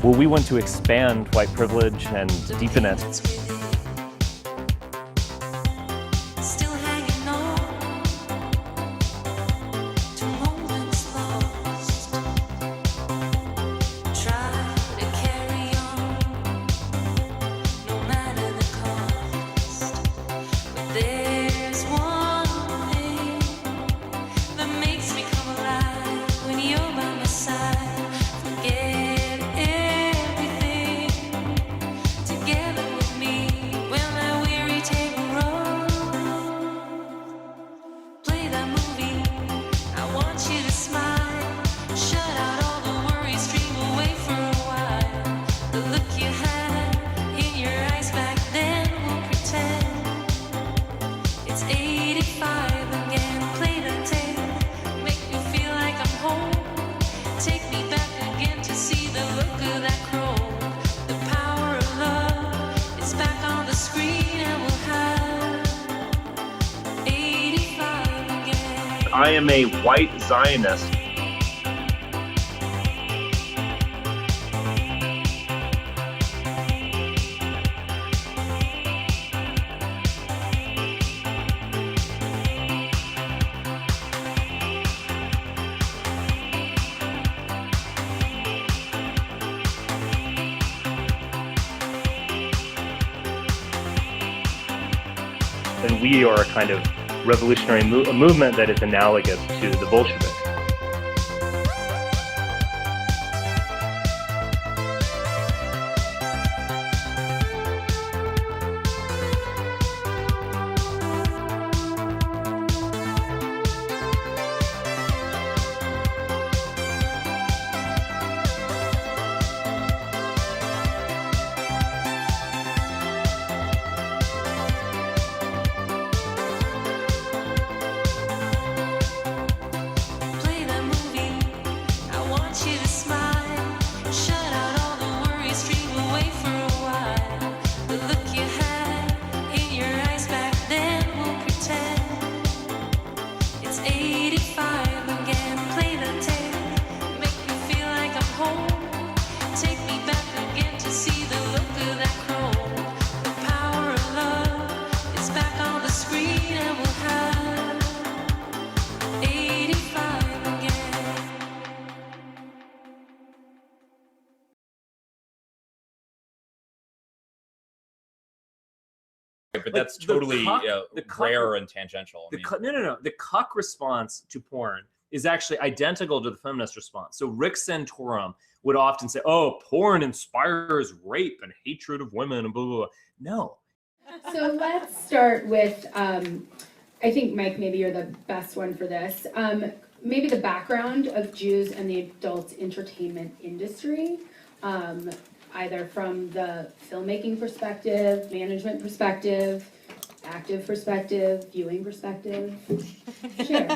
Well, we want to expand white privilege and deepen it. I am a white Zionist. And we are a kind of revolutionary movement that is analogous to the Bolsheviks. But that's totally rare and tangential. No. The cuck response to porn is actually identical to the feminist response. So Rick Santorum would often say, oh, porn inspires rape and hatred of women and blah, blah, blah. No. So let's start with, I think, Mike, maybe you're the best one for this. Maybe the background of Jews and the adult entertainment industry, either from the filmmaking perspective, management perspective, active perspective, viewing perspective. Share.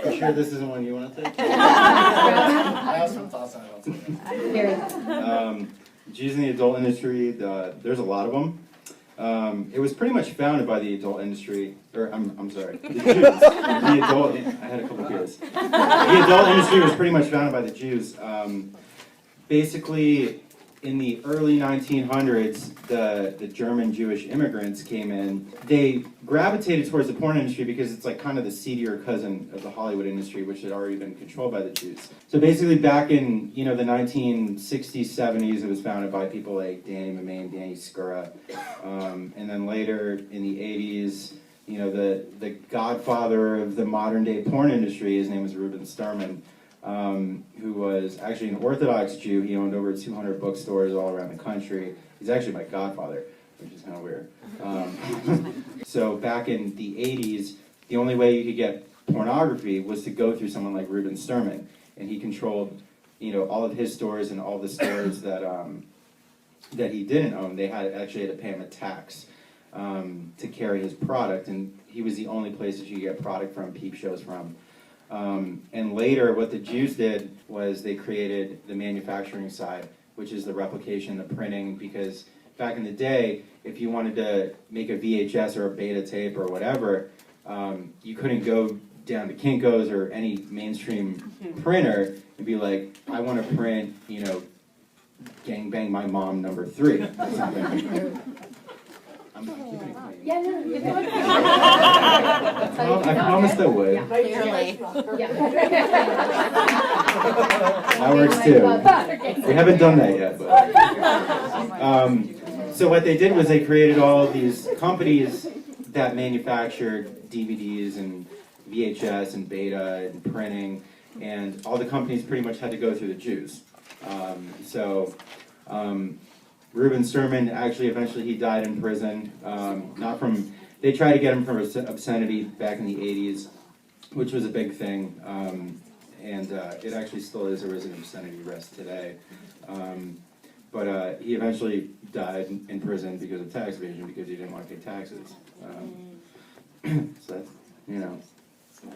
You sure this isn't one you want to take? I have some thoughts on it. Jews in the adult industry, there's a lot of them. It was pretty much founded by the adult industry, or I'm sorry, the Jews. The adult, I had a couple beers. The adult industry was pretty much founded by the Jews. Basically, in the early 1900s, the German Jewish immigrants came in. They gravitated towards the porn industry because it's like kind of the seedier cousin of the Hollywood industry, which had already been controlled by the Jews. So basically, back in the 1960s, 70s, it was founded by people like Danny Mamet, Danny Skura, and then later in the 80s, the godfather of the modern day porn industry. His name was Reuben Sterman. Who was actually an Orthodox Jew. He owned over 200 bookstores all around the country. He's actually my godfather, which is kind of weird. So back in the 80s, the only way you could get pornography was to go through someone like Reuben Sterman, and he controlled, all of his stores and all the stores that he didn't own. They actually had to pay him a tax to carry his product, and he was the only place that you could get product from, peep shows from. And later, what the Jews did was they created the manufacturing side, which is the replication, the printing, because back in the day, if you wanted to make a VHS or a beta tape or whatever, you couldn't go down to Kinko's or any mainstream printer and be like, I want to print, you know, Gang Bang My Mom #3 or something. I'm keeping it clean. Yeah, no, it's fine. I promised I would. Yeah. Yeah. That works too. We haven't done that yet, but. So what they did was they created all of these companies that manufactured DVDs and VHS and Beta and printing, and all the companies pretty much had to go through the Jews. Reuben Sterman, actually, eventually he died in prison. Not from, they tried to get him from obscenity back in the 80s, which was a big thing. And it actually still is. There was an obscenity arrest today. But he eventually died in prison because of tax evasion, because he didn't want to pay taxes. So that's, you know,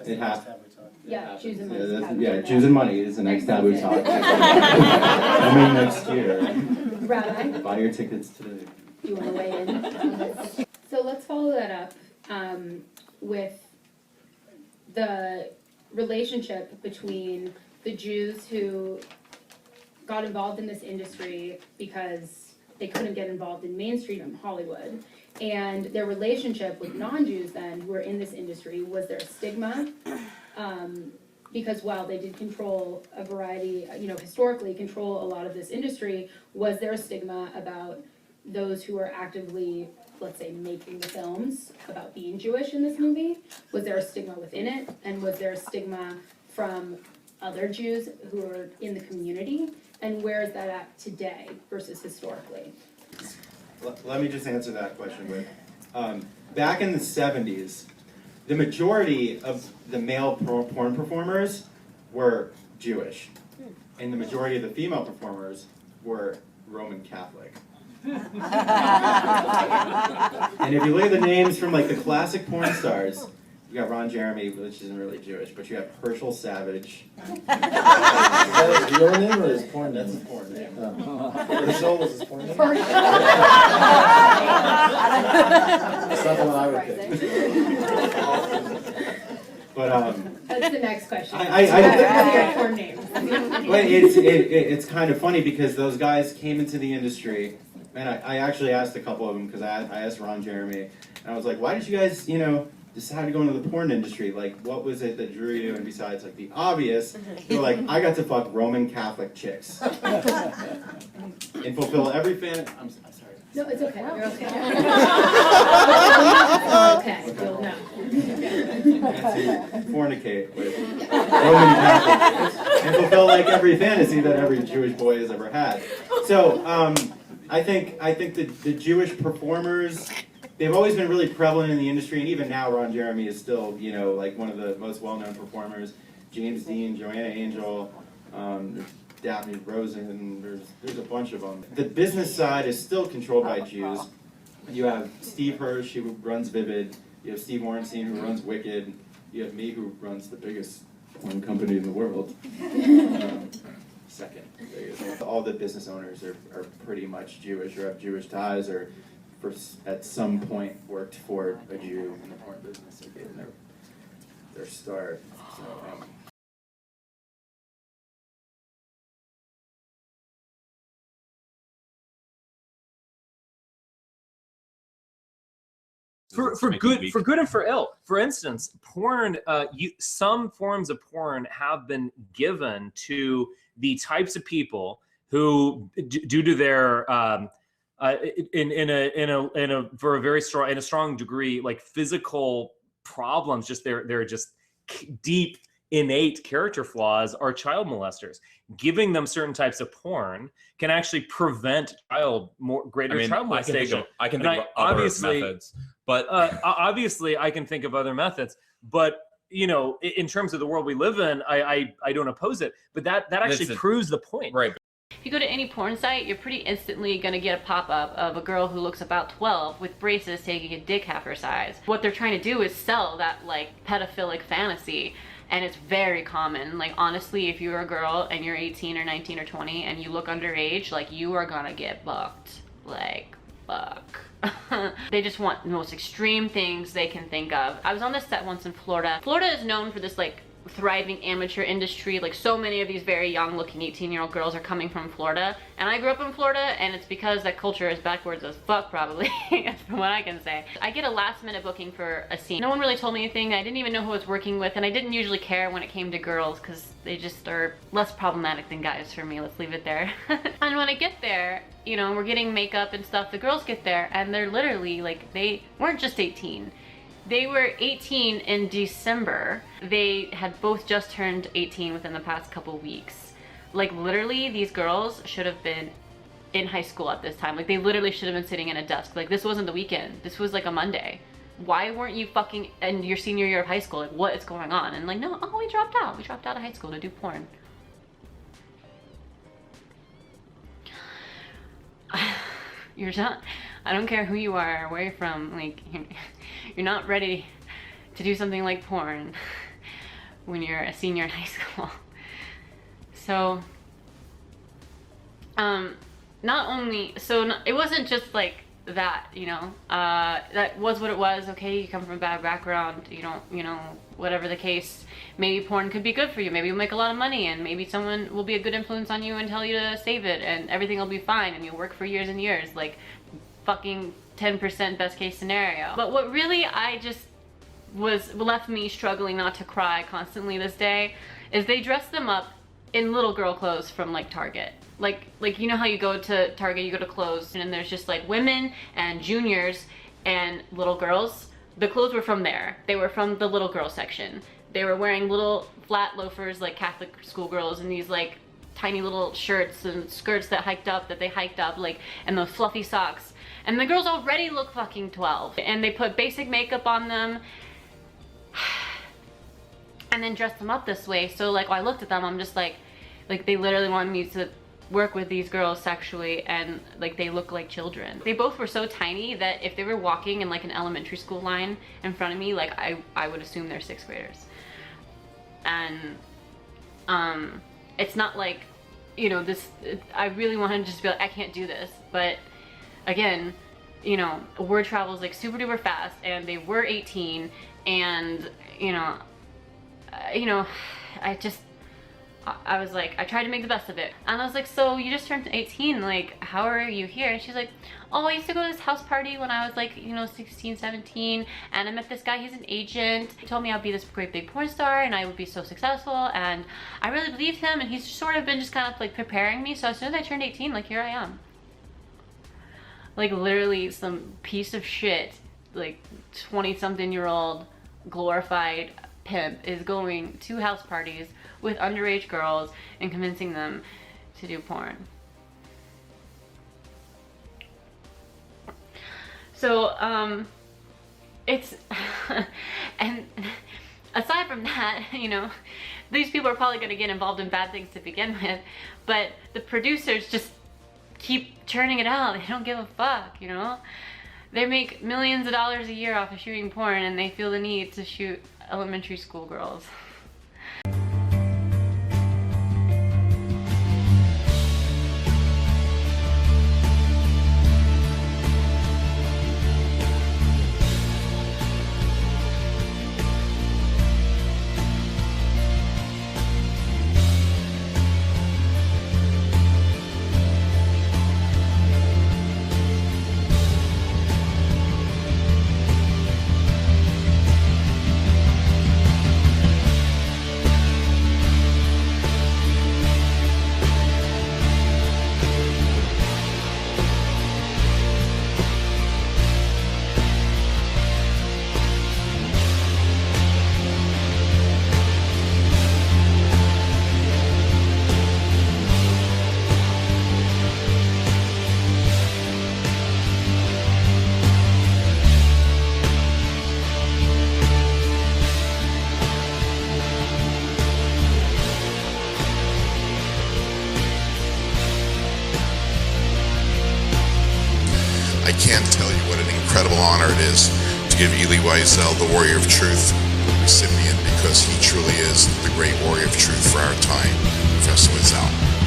it happened. Yeah, Jews and money. Yeah, Jews and money is the next taboo talk. Coming next year. Rabbi, Buy your tickets today. do you want to weigh in on this? So let's follow that up with the relationship between the Jews who got involved in this industry because they couldn't get involved in mainstream Hollywood, and their relationship with non-Jews then who were in this industry. Was there a stigma? Because while they did control a variety, you know, historically control a lot of this industry, was there a stigma about those who were actively, let's say, making the films about being Jewish in this movie? Was there a stigma within it? And was there a stigma from other Jews who are in the community? And where is that at today versus historically? Let me just answer that question with, back in the 70s, the majority of the male porn performers were Jewish, and the majority of the female performers were Roman Catholic. And if you look at the names from like the classic porn stars, you got Ron Jeremy, which isn't really Jewish, but you have Herschel Savage. Is that his real name or his porn name? That's his porn name. Herschel was his porn name? That's not the one I would pick. But That's the next question. Porn names. But it's kind of funny because those guys came into the industry, and I actually asked a couple of them, because I asked Ron Jeremy, and I was like, why did you guys, you know, decide to go into the porn industry? Like, what was it that drew you? And besides, like, the obvious, you're like, I got to fuck Roman Catholic chicks. And fulfill every fan. I'm sorry. No, it's okay. You're okay. Okay, you'll know. And to fornicate with Roman Catholics and fulfill like every fantasy that every Jewish boy has ever had. So I think the Jewish performers, they've always been really prevalent in the industry, and even now Ron Jeremy is still, you know, like one of the most well-known performers. James Dean, Joanna Angel, Daphne Rosen, there's a bunch of them. The business side is still controlled by Jews. You have Steve Hirsch, who runs Vivid. You have Steve Orenstein, who runs Wicked. You have me, who runs the biggest porn company in the world. Second biggest. All the business owners are pretty much Jewish or have Jewish ties, or at some point worked for a Jew in the porn business or getting their start. So, For good and for ill. For instance, porn. Some forms of porn have been given to the types of people who, due to their for a very strong degree, like physical problems, just they're just deep innate character flaws, are child molesters. Giving them certain types of porn can actually prevent greater child molestation. I can think of other methods, but obviously I can think of other methods. But you know, in terms of the world we live in, I don't oppose it. But that actually proves the point. Right. If you go to any porn site, you're pretty instantly going to get a pop-up of a girl who looks about 12 with braces taking a dick half her size. What they're trying to do is sell that like pedophilic fantasy, and it's very common. Like honestly, if you're a girl and you're 18 or 19 or 20 and you look underage, like you are gonna get bucked. Like fuck. They just want the most extreme things they can think of. I was on this set once in Florida. Florida is known for this like thriving amateur industry. Like so many of these very young looking 18-year-old girls are coming from Florida, and I grew up in Florida, and it's because that culture is backwards as fuck probably. That's from what I can say. I get a last minute booking for a scene. No one really told me anything. I didn't even know who I was working with, and I didn't usually care when it came to girls because they just are less problematic than guys for me. Let's leave it there. And when I get there, you know, we're getting makeup and stuff, the girls get there and they're literally like, they weren't just 18. They were 18 in December. They had both just turned 18 within the past couple weeks. Like literally these girls should have been in high school at this time. Like they literally should have been sitting in a desk. Like this wasn't the weekend. This was like a Monday. Why weren't you fucking in your senior year of high school? Like what is going on? And like, no, oh, we dropped out. We dropped out of high school to do porn. You're not, I don't care who you are or where you're from, like, you're not ready to do something like porn when you're a senior in high school. So, it wasn't just like that, you know, that was what it was. Okay, you come from a bad background, you don't, you know, whatever the case, maybe porn could be good for you, maybe you'll make a lot of money, and maybe someone will be a good influence on you and tell you to save it, and everything will be fine, and you'll work for years and years, like fucking 10% best case scenario. But what really left me struggling not to cry constantly this day is they dressed them up in little girl clothes from like Target. Like you know how you go to Target, you go to clothes, and there's just like women and juniors and little girls. The clothes were from there. They were from the little girl section. They were wearing little flat loafers like Catholic schoolgirls, and these like tiny little shirts and skirts that they hiked up, like, and those fluffy socks. And the girls already look fucking 12. And they put basic makeup on them and then dressed them up this way. So like when I looked at them, I'm just like they literally wanted me to work with these girls sexually, and like they look like children. They both were so tiny that if they were walking in like an elementary school line in front of me, like I would assume they're 6th graders. And it's not like, you know, I really wanted to just be like, I can't do this. But again, you know, word travels like super duper fast, and they were 18, and you know, I was like, I tried to make the best of it. And I was like, so you just turned 18, like, how are you here? And she's like, oh, I used to go to this house party when I was like, you know, 16, 17, and I met this guy, he's an agent. He told me I'd be this great big porn star and I would be so successful, and I really believed him, and he's sort of been just kind of like preparing me. So as soon as I turned 18, like, here I am. Like literally some piece of shit, like 20-something-year-old glorified pimp is going to house parties with underage girls and convincing them to do porn. So it's and aside from that, you know, these people are probably going to get involved in bad things to begin with, but the producers just keep churning it out. They don't give a fuck, you know. They make millions of dollars a year off of shooting porn, and they feel the need to shoot elementary school girls. I can't tell you what an incredible honor it is to give Elie Wiesel the Warrior of Truth recipient, because he truly is the great warrior of truth for our time, Professor Wiesel.